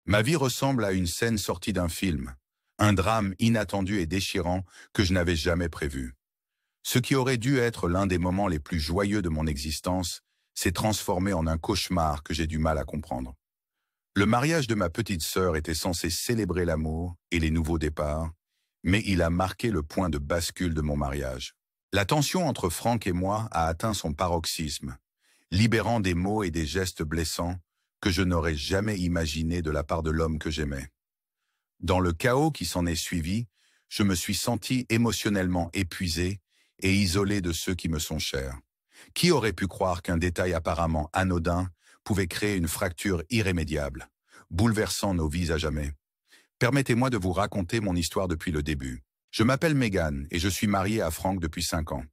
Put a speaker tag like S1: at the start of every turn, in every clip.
S1: Ma vie ressemble à une scène sortie d'un film, un drame inattendu et déchirant que je n'avais jamais prévu. Ce qui aurait dû être l'un des moments les plus joyeux de mon existence s'est transformé en un cauchemar que j'ai du mal à comprendre. Le mariage de ma petite sœur était censé célébrer l'amour et les nouveaux départs, mais il a marqué le point de bascule de mon mariage. La tension entre Franck et moi a atteint son paroxysme, libérant des mots et des gestes blessants que je n'aurais jamais imaginés de la part de l'homme que j'aimais. Dans le chaos qui s'en est suivi, je me suis senti émotionnellement épuisé et isolé de ceux qui me sont chers. Qui aurait pu croire qu'un détail apparemment anodin pouvait créer une fracture irrémédiable, bouleversant nos vies à jamais? Permettez-moi de vous raconter mon histoire depuis le début. Je m'appelle Megan et je suis marié à Franck depuis 5 ans.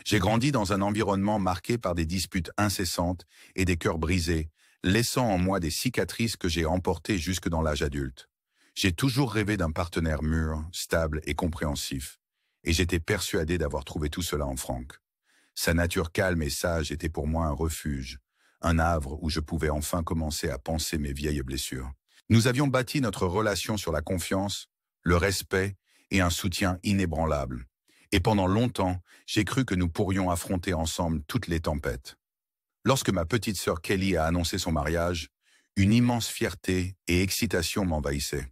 S1: J'ai grandi dans un environnement marqué par des disputes incessantes et des cœurs brisés, laissant en moi des cicatrices que j'ai emportées jusque dans l'âge adulte. J'ai toujours rêvé d'un partenaire mûr, stable et compréhensif, et j'étais persuadé d'avoir trouvé tout cela en Franck. Sa nature calme et sage était pour moi un refuge, un havre où je pouvais enfin commencer à panser mes vieilles blessures. Nous avions bâti notre relation sur la confiance, le respect et un soutien inébranlable. Et pendant longtemps, j'ai cru que nous pourrions affronter ensemble toutes les tempêtes. Lorsque ma petite sœur Kelly a annoncé son mariage, une immense fierté et excitation m'envahissaient.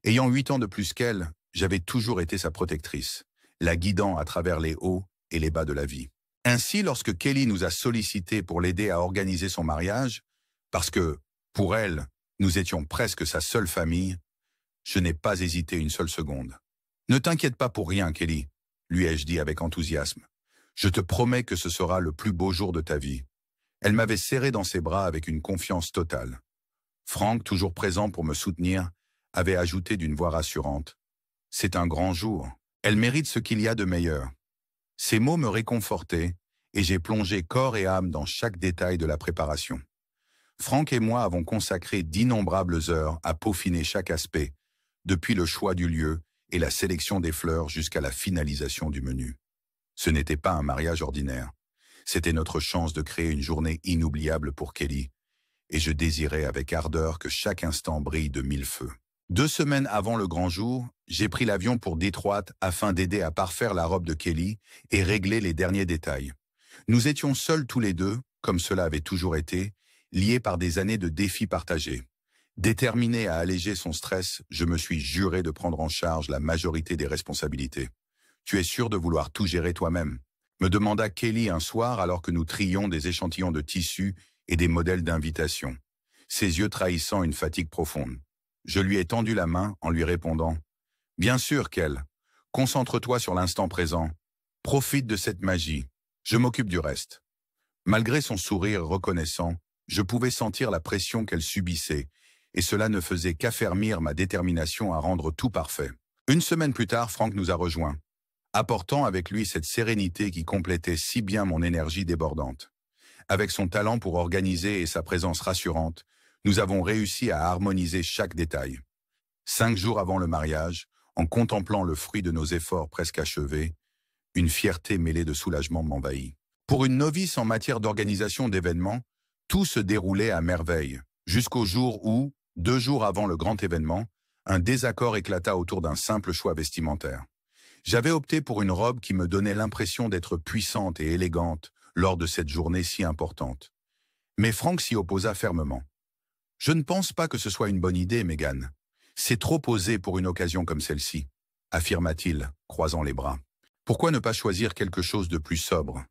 S1: Ayant 8 ans de plus qu'elle, j'avais toujours été sa protectrice, la guidant à travers les hauts et les bas de la vie. Ainsi, lorsque Kelly nous a sollicités pour l'aider à organiser son mariage, parce que, pour elle, nous étions presque sa seule famille, je n'ai pas hésité une seule seconde. « Ne t'inquiète pas pour rien, Kelly », lui ai-je dit avec enthousiasme. « Je te promets que ce sera le plus beau jour de ta vie. » Elle m'avait serré dans ses bras avec une confiance totale. Franck, toujours présent pour me soutenir, avait ajouté d'une voix rassurante. « C'est un grand jour. Elle mérite ce qu'il y a de meilleur. » Ces mots me réconfortaient et j'ai plongé corps et âme dans chaque détail de la préparation. Franck et moi avons consacré d'innombrables heures à peaufiner chaque aspect, depuis le choix du lieu et la sélection des fleurs jusqu'à la finalisation du menu. Ce n'était pas un mariage ordinaire. C'était notre chance de créer une journée inoubliable pour Kelly, et je désirais avec ardeur que chaque instant brille de 1000 feux. 2 semaines avant le grand jour, j'ai pris l'avion pour Détroit afin d'aider à parfaire la robe de Kelly et régler les derniers détails. Nous étions seuls tous les deux, comme cela avait toujours été, liés par des années de défis partagés. Déterminé à alléger son stress, je me suis juré de prendre en charge la majorité des responsabilités. « Tu es sûr de vouloir tout gérer toi-même ?» me demanda Kelly un soir alors que nous trions des échantillons de tissus et des modèles d'invitation, ses yeux trahissant une fatigue profonde. Je lui ai tendu la main en lui répondant « Bien sûr, Kel, concentre-toi sur l'instant présent, profite de cette magie, je m'occupe du reste. » Malgré son sourire reconnaissant, je pouvais sentir la pression qu'elle subissait, et cela ne faisait qu'affermir ma détermination à rendre tout parfait. 1 semaine plus tard, Franck nous a rejoints, apportant avec lui cette sérénité qui complétait si bien mon énergie débordante. Avec son talent pour organiser et sa présence rassurante, nous avons réussi à harmoniser chaque détail. 5 jours avant le mariage, en contemplant le fruit de nos efforts presque achevés, une fierté mêlée de soulagement m'envahit. Pour une novice en matière d'organisation d'événements, tout se déroulait à merveille, jusqu'au jour où, 2 jours avant le grand événement, un désaccord éclata autour d'un simple choix vestimentaire. J'avais opté pour une robe qui me donnait l'impression d'être puissante et élégante lors de cette journée si importante. Mais Franck s'y opposa fermement. « Je ne pense pas que ce soit une bonne idée, Megan. C'est trop osé pour une occasion comme celle-ci, » affirma-t-il, croisant les bras. Pourquoi ne pas choisir quelque chose de plus sobre?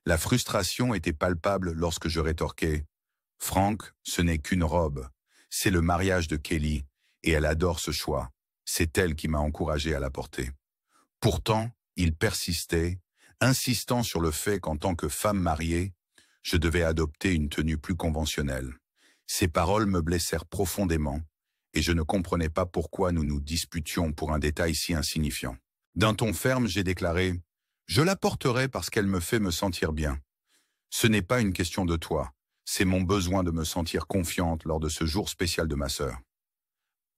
S1: La frustration était palpable lorsque je rétorquai « Franck, ce n'est qu'une robe. C'est le mariage de Kelly, et elle adore ce choix. C'est elle qui m'a encouragé à la porter. » Pourtant, il persistait, insistant sur le fait qu'en tant que femme mariée, je devais adopter une tenue plus conventionnelle. Ces paroles me blessèrent profondément, et je ne comprenais pas pourquoi nous nous disputions pour un détail si insignifiant. D'un ton ferme, j'ai déclaré « Je la porterai parce qu'elle me fait me sentir bien. Ce n'est pas une question de toi, c'est mon besoin de me sentir confiante lors de ce jour spécial de ma sœur. »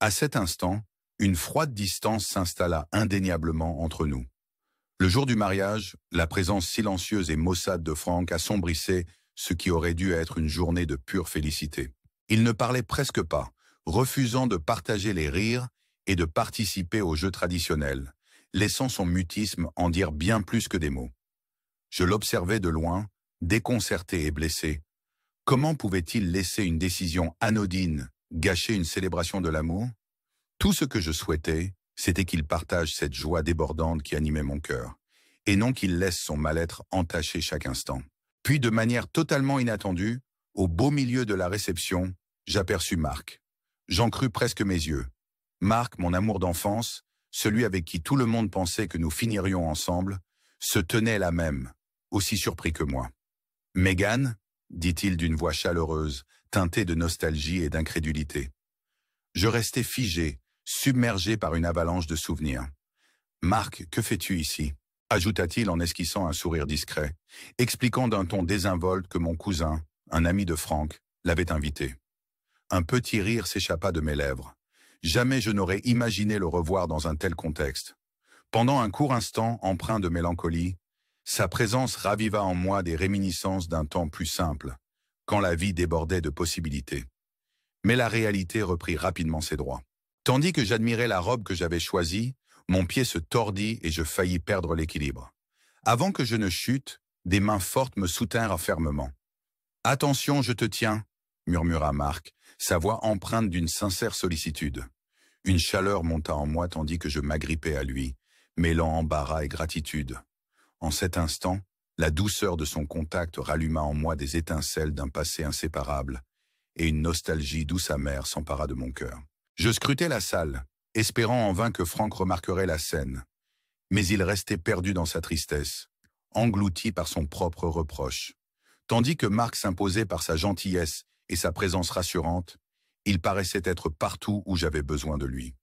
S1: À cet instant, une froide distance s'installa indéniablement entre nous. Le jour du mariage, la présence silencieuse et maussade de Franck assombrissait ce qui aurait dû être une journée de pure félicité. Il ne parlait presque pas, refusant de partager les rires et de participer au jeu traditionnel, laissant son mutisme en dire bien plus que des mots. Je l'observais de loin, déconcerté et blessé. Comment pouvait-il laisser une décision anodine gâcher une célébration de l'amour? Tout ce que je souhaitais, c'était qu'il partage cette joie débordante qui animait mon cœur, et non qu'il laisse son mal-être entacher chaque instant. Puis, de manière totalement inattendue, au beau milieu de la réception, j'aperçus Marc. J'en crus presque mes yeux. Marc, mon amour d'enfance, celui avec qui tout le monde pensait que nous finirions ensemble, se tenait là même, aussi surpris que moi. « Mégane » dit-il d'une voix chaleureuse, teintée de nostalgie et d'incrédulité. Je restais figé, submergé par une avalanche de souvenirs. « Marc, que fais-tu ici » ajouta-t-il en esquissant un sourire discret, expliquant d'un ton désinvolte que mon cousin, un ami de Franck, l'avait invité. Un petit rire s'échappa de mes lèvres. Jamais je n'aurais imaginé le revoir dans un tel contexte. Pendant un court instant empreint de mélancolie, sa présence raviva en moi des réminiscences d'un temps plus simple, quand la vie débordait de possibilités. Mais la réalité reprit rapidement ses droits. Tandis que j'admirais la robe que j'avais choisie, mon pied se tordit et je faillis perdre l'équilibre. Avant que je ne chute, des mains fortes me soutinrent fermement. « Attention, je te tiens !» murmura Marc, sa voix empreinte d'une sincère sollicitude. Une chaleur monta en moi tandis que je m'agrippais à lui, mêlant embarras et gratitude. En cet instant, la douceur de son contact ralluma en moi des étincelles d'un passé inséparable, et une nostalgie douce amère s'empara de mon cœur. Je scrutais la salle, espérant en vain que Franck remarquerait la scène. Mais il restait perdu dans sa tristesse, englouti par son propre reproche. Tandis que Marc s'imposait par sa gentillesse et sa présence rassurante, il paraissait être partout où j'avais besoin de lui.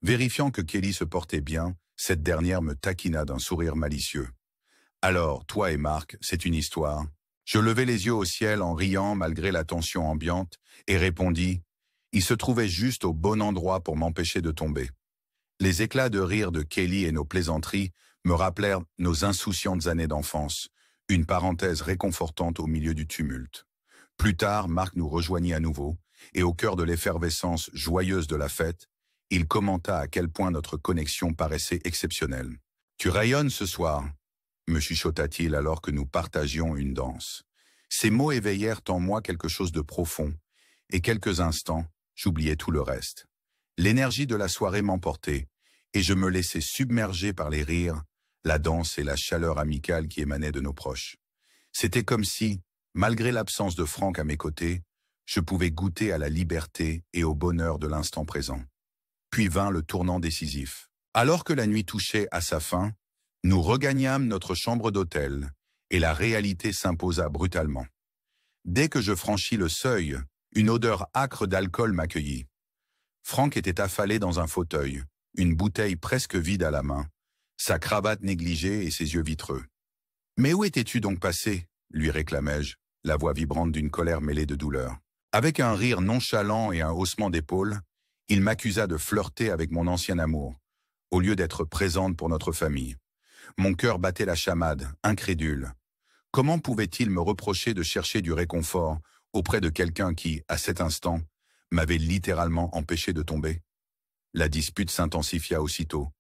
S1: Vérifiant que Kelly se portait bien, cette dernière me taquina d'un sourire malicieux. « Alors, toi et Marc, c'est une histoire ?» Je levai les yeux au ciel en riant malgré la tension ambiante et répondis « Il se trouvait juste au bon endroit pour m'empêcher de tomber. » Les éclats de rire de Kelly et nos plaisanteries me rappelèrent nos insouciantes années d'enfance, une parenthèse réconfortante au milieu du tumulte. Plus tard, Marc nous rejoignit à nouveau, et au cœur de l'effervescence joyeuse de la fête, il commenta à quel point notre connexion paraissait exceptionnelle. « Tu rayonnes ce soir », me chuchota-t-il alors que nous partagions une danse. Ces mots éveillèrent en moi quelque chose de profond, et quelques instants, j'oubliais tout le reste. L'énergie de la soirée m'emportait, et je me laissais submerger par les rires, la danse et la chaleur amicale qui émanaient de nos proches. C'était comme si, malgré l'absence de Franck à mes côtés, je pouvais goûter à la liberté et au bonheur de l'instant présent. Puis vint le tournant décisif. Alors que la nuit touchait à sa fin, nous regagnâmes notre chambre d'hôtel, et la réalité s'imposa brutalement. Dès que je franchis le seuil, une odeur âcre d'alcool m'accueillit. Franck était affalé dans un fauteuil, une bouteille presque vide à la main, sa cravate négligée et ses yeux vitreux. « Mais où étais-tu donc passé ?» lui réclamai-je, la voix vibrante d'une colère mêlée de douleur. Avec un rire nonchalant et un haussement d'épaules, il m'accusa de flirter avec mon ancien amour, au lieu d'être présente pour notre famille. Mon cœur battait la chamade, incrédule. Comment pouvait-il me reprocher de chercher du réconfort auprès de quelqu'un qui, à cet instant, m'avait littéralement empêché de tomber? La dispute s'intensifia aussitôt.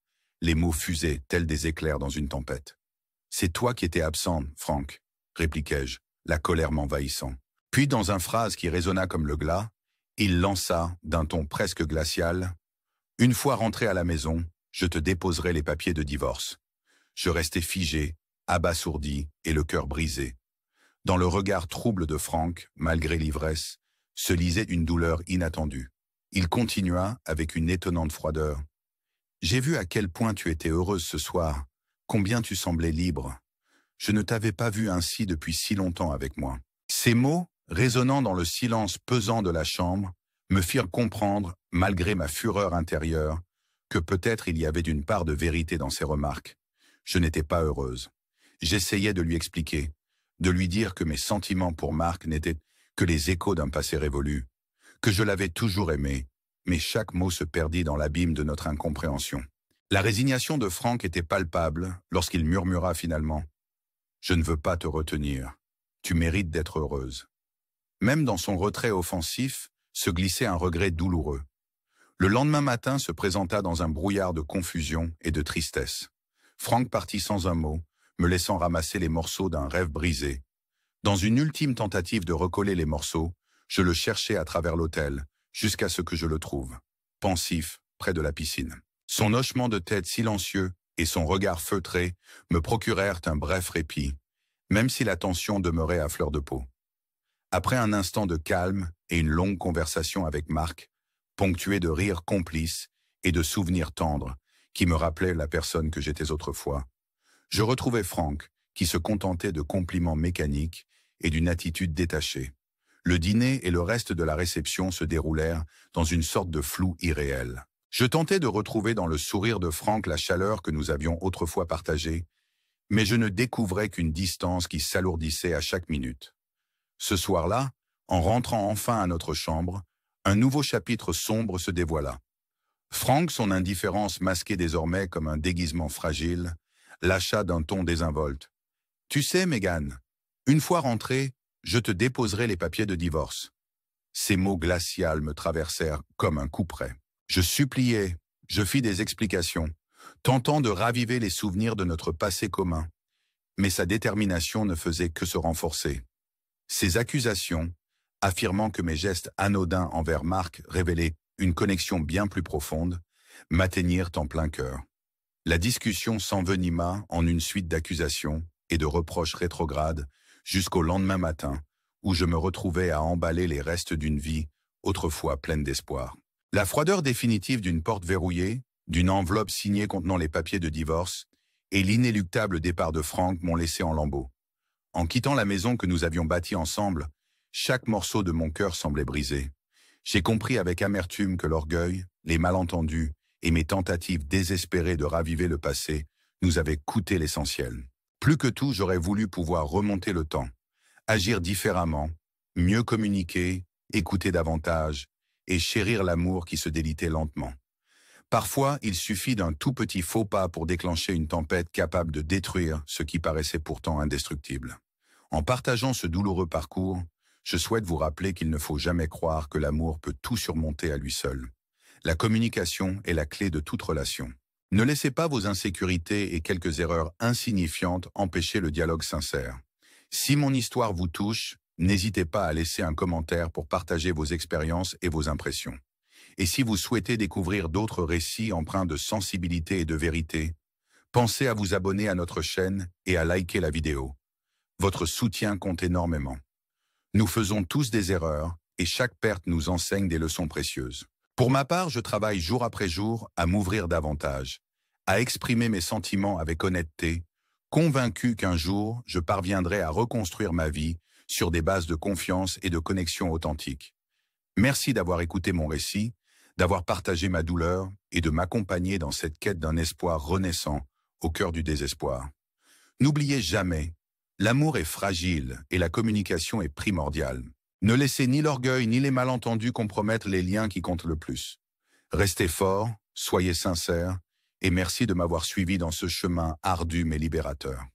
S1: Les mots fusaient tels des éclairs dans une tempête. « C'est toi qui étais absent, Franck », répliquai-je, la colère m'envahissant. Puis, dans une phrase qui résonna comme le glas, il lança, d'un ton presque glacial, « Une fois rentré à la maison, je te déposerai les papiers de divorce. » Je restai figé, abasourdi et le cœur brisé. Dans le regard trouble de Franck, malgré l'ivresse, se lisait une douleur inattendue. Il continua avec une étonnante froideur. « J'ai vu à quel point tu étais heureuse ce soir, combien tu semblais libre. Je ne t'avais pas vu ainsi depuis si longtemps avec moi. » Ces mots, résonnant dans le silence pesant de la chambre, me firent comprendre, malgré ma fureur intérieure, que peut-être il y avait une part de vérité dans ces remarques. Je n'étais pas heureuse. J'essayais de lui expliquer, de lui dire que mes sentiments pour Marc n'étaient que les échos d'un passé révolu, que je l'avais toujours aimé, mais chaque mot se perdit dans l'abîme de notre incompréhension. La résignation de Franck était palpable lorsqu'il murmura finalement « Je ne veux pas te retenir, tu mérites d'être heureuse ». Même dans son retrait offensif, se glissait un regret douloureux. Le lendemain matin se présenta dans un brouillard de confusion et de tristesse. Franck partit sans un mot, me laissant ramasser les morceaux d'un rêve brisé. Dans une ultime tentative de recoller les morceaux, je le cherchai à travers l'hôtel, jusqu'à ce que je le trouve, pensif, près de la piscine. Son hochement de tête silencieux et son regard feutré me procurèrent un bref répit, même si la tension demeurait à fleur de peau. Après un instant de calme et une longue conversation avec Marc, ponctuée de rires complices et de souvenirs tendres qui me rappelaient la personne que j'étais autrefois, je retrouvai Franck, qui se contentait de compliments mécaniques et d'une attitude détachée. Le dîner et le reste de la réception se déroulèrent dans une sorte de flou irréel. Je tentais de retrouver dans le sourire de Franck la chaleur que nous avions autrefois partagée, mais je ne découvrais qu'une distance qui s'alourdissait à chaque minute. Ce soir-là, en rentrant enfin à notre chambre, un nouveau chapitre sombre se dévoila. Franck, son indifférence masquée désormais comme un déguisement fragile, lâcha d'un ton désinvolte. « Tu sais, Mégane, une fois rentré, je te déposerai les papiers de divorce. » Ces mots glacials me traversèrent comme un couperet. Je suppliai, je fis des explications, tentant de raviver les souvenirs de notre passé commun, mais sa détermination ne faisait que se renforcer. Ses accusations, affirmant que mes gestes anodins envers Marc révélaient une connexion bien plus profonde, m'atteignirent en plein cœur. La discussion s'envenima en une suite d'accusations et de reproches rétrogrades jusqu'au lendemain matin, où je me retrouvais à emballer les restes d'une vie autrefois pleine d'espoir. La froideur définitive d'une porte verrouillée, d'une enveloppe signée contenant les papiers de divorce, et l'inéluctable départ de Franck m'ont laissé en lambeaux. En quittant la maison que nous avions bâtie ensemble, chaque morceau de mon cœur semblait brisé. J'ai compris avec amertume que l'orgueil, les malentendus et mes tentatives désespérées de raviver le passé nous avaient coûté l'essentiel. Plus que tout, j'aurais voulu pouvoir remonter le temps, agir différemment, mieux communiquer, écouter davantage et chérir l'amour qui se délitait lentement. Parfois, il suffit d'un tout petit faux pas pour déclencher une tempête capable de détruire ce qui paraissait pourtant indestructible. En partageant ce douloureux parcours, je souhaite vous rappeler qu'il ne faut jamais croire que l'amour peut tout surmonter à lui seul. La communication est la clé de toute relation. Ne laissez pas vos insécurités et quelques erreurs insignifiantes empêcher le dialogue sincère. Si mon histoire vous touche, n'hésitez pas à laisser un commentaire pour partager vos expériences et vos impressions. Et si vous souhaitez découvrir d'autres récits empreints de sensibilité et de vérité, pensez à vous abonner à notre chaîne et à liker la vidéo. Votre soutien compte énormément. Nous faisons tous des erreurs et chaque perte nous enseigne des leçons précieuses. Pour ma part, je travaille jour après jour à m'ouvrir davantage, à exprimer mes sentiments avec honnêteté, convaincu qu'un jour, je parviendrai à reconstruire ma vie sur des bases de confiance et de connexion authentique. Merci d'avoir écouté mon récit, d'avoir partagé ma douleur et de m'accompagner dans cette quête d'un espoir renaissant au cœur du désespoir. N'oubliez jamais, l'amour est fragile et la communication est primordiale. Ne laissez ni l'orgueil ni les malentendus compromettre les liens qui comptent le plus. Restez forts, soyez sincères et merci de m'avoir suivi dans ce chemin ardu mais libérateur.